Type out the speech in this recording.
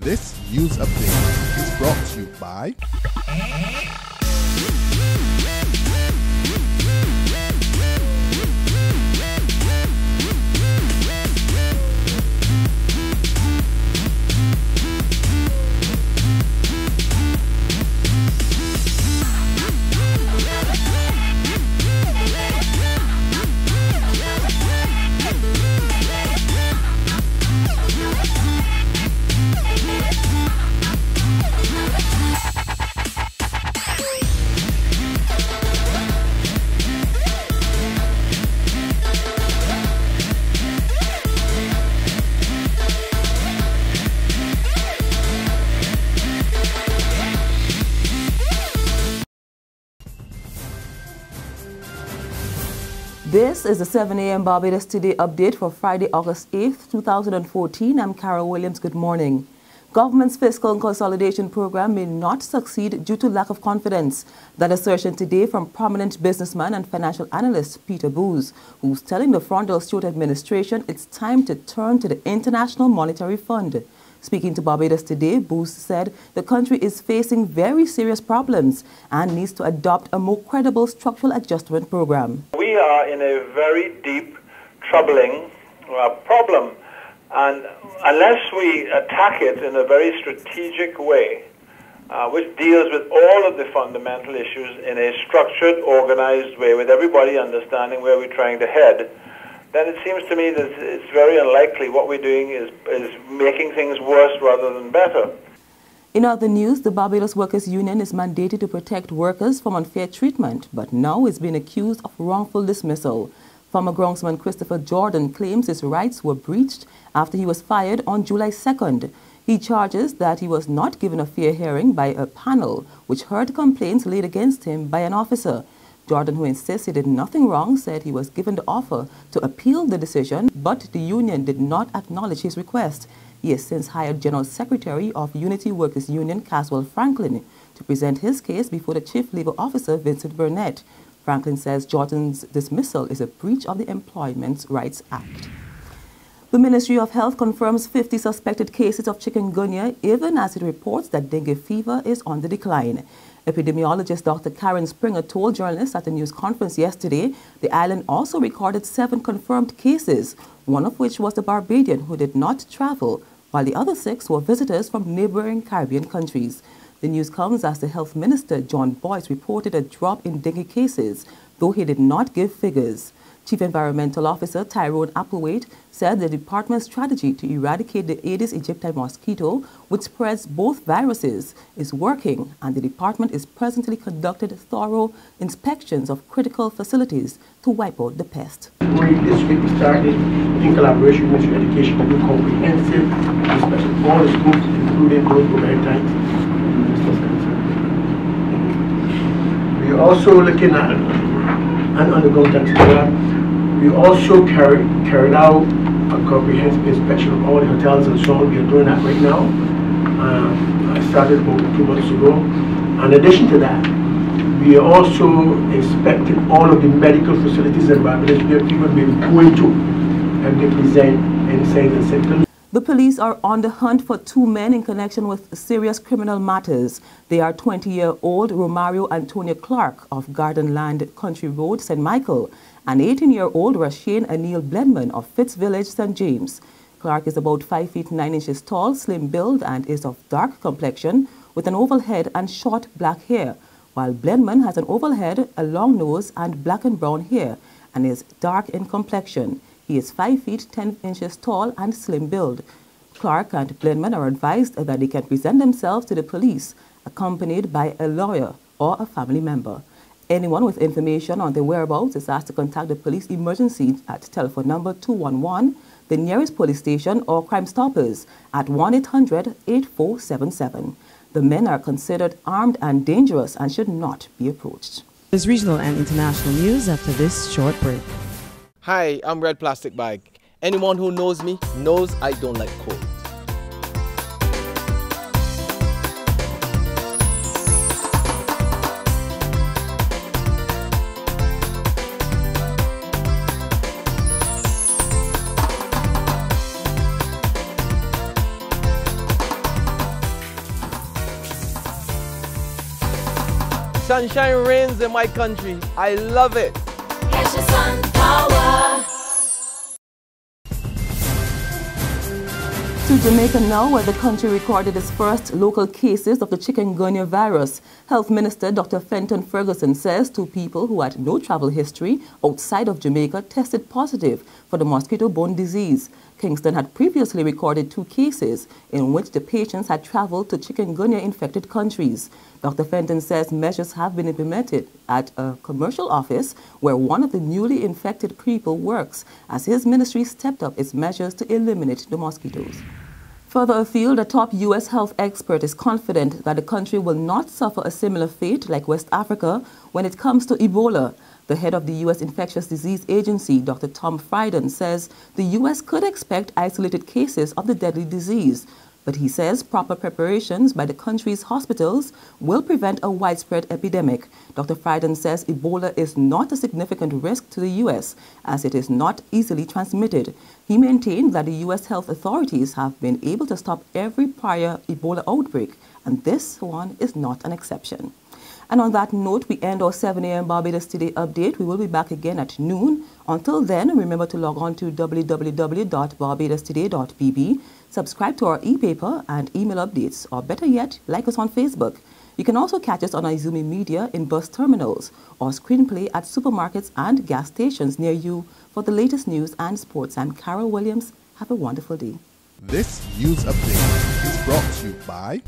This news update is brought to you by This is the 7 a.m. Barbados Today update for Friday, August 8th, 2014. I'm Carol Williams. Good morning. Government's fiscal consolidation program may not succeed due to lack of confidence. That assertion today from prominent businessman and financial analyst Peter Booz, who's telling the Frondell Stewart administration it's time to turn to the International Monetary Fund. Speaking to Barbados Today, Booz said the country is facing very serious problems and needs to adopt a more credible structural adjustment program. We are in a very deep, troubling problem, and unless we attack it in a very strategic way, which deals with all of the fundamental issues in a structured, organized way, with everybody understanding where we're trying to head, then it seems to me that it's very unlikely what we're doing is making things worse rather than better. In other news, the Barbados Workers Union is mandated to protect workers from unfair treatment, but now is being accused of wrongful dismissal. Former groundsman Christopher Jordan claims his rights were breached after he was fired on July 2nd. He charges that he was not given a fair hearing by a panel which heard complaints laid against him by an officer. Jordan, who insists he did nothing wrong, said he was given the offer to appeal the decision, but the union did not acknowledge his request. He has since hired General Secretary of Unity Workers Union, Caswell Franklin, to present his case before the Chief Labour Officer, Vincent Burnett. Franklin says Jordan's dismissal is a breach of the Employment Rights Act. The Ministry of Health confirms 50 suspected cases of chikungunya, even as it reports that dengue fever is on the decline. Epidemiologist Dr. Karen Springer told journalists at a news conference yesterday the island also recorded 7 confirmed cases, one of which was a Barbadian who did not travel, while the other 6 were visitors from neighboring Caribbean countries. The news comes as the Health Minister, John Boyce, reported a drop in dengue cases, though he did not give figures. Chief Environmental Officer Tyrone Applewaite said the department's strategy to eradicate the Aedes aegypti mosquito, which spreads both viruses, is working, and the department is presently conducting thorough inspections of critical facilities to wipe out the pest. This week we started in collaboration with Ministry of Education to do comprehensive inspection of all the schools, including those who are times. We are also looking at an underground taxi program. We also carried out a comprehensive inspection of all the hotels and so on. We are doing that right now. I started about 2 months ago. In addition to that, we are also inspecting all of the medical facilities in Barbados where people may be going to and they present any signs and symptoms. The police are on the hunt for 2 men in connection with serious criminal matters. They are 20-year-old Romario Antonio Clark of Gardenland Country Road, St. Michael, and 18-year-old Rashane Anil Blenman of Fitz Village, St. James. Clark is about 5 feet 9 inches tall, slim build, and is of dark complexion with an oval head and short black hair, while Blenman has an oval head, a long nose, and black and brown hair, and is dark in complexion. He is 5 feet 10 inches tall and slim build. Clark and Blenman are advised that they can present themselves to the police, accompanied by a lawyer or a family member. Anyone with information on their whereabouts is asked to contact the police emergency at telephone number 211, the nearest police station, or Crime Stoppers at 1-800-8477. The men are considered armed and dangerous and should not be approached. There's regional and international news after this short break. Hi, I'm Red Plastic Bag. Anyone who knows me knows I don't like cold. Sunshine reigns in my country. I love it. Get your sun power. To Jamaica now, where the country recorded its first local cases of the chikungunya virus. Health Minister Dr. Fenton Ferguson says 2 people who had no travel history outside of Jamaica tested positive for the mosquito-borne disease. Kingston had previously recorded 2 cases in which the patients had traveled to chikungunya-infected countries. Dr. Fenton says measures have been implemented at a commercial office where one of the newly infected people works, as his ministry stepped up its measures to eliminate the mosquitoes. Further afield, a top U.S. health expert is confident that the country will not suffer a similar fate like West Africa when it comes to Ebola. The head of the U.S. Infectious Disease Agency, Dr. Tom Frieden, says the U.S. could expect isolated cases of the deadly disease. But he says proper preparations by the country's hospitals will prevent a widespread epidemic. Dr. Frieden says Ebola is not a significant risk to the U.S. as it is not easily transmitted. He maintained that the U.S. health authorities have been able to stop every prior Ebola outbreak, and this one is not an exception. And on that note, we end our 7 a.m. Barbados Today update. We will be back again at noon. Until then, remember to log on to www.barbadostoday.bb, subscribe to our e-paper and email updates, or better yet, like us on Facebook. You can also catch us on Izumi Media in bus terminals or screenplay at supermarkets and gas stations near you. For the latest news and sports, I'm Carol Williams. Have a wonderful day. This news update is brought to you by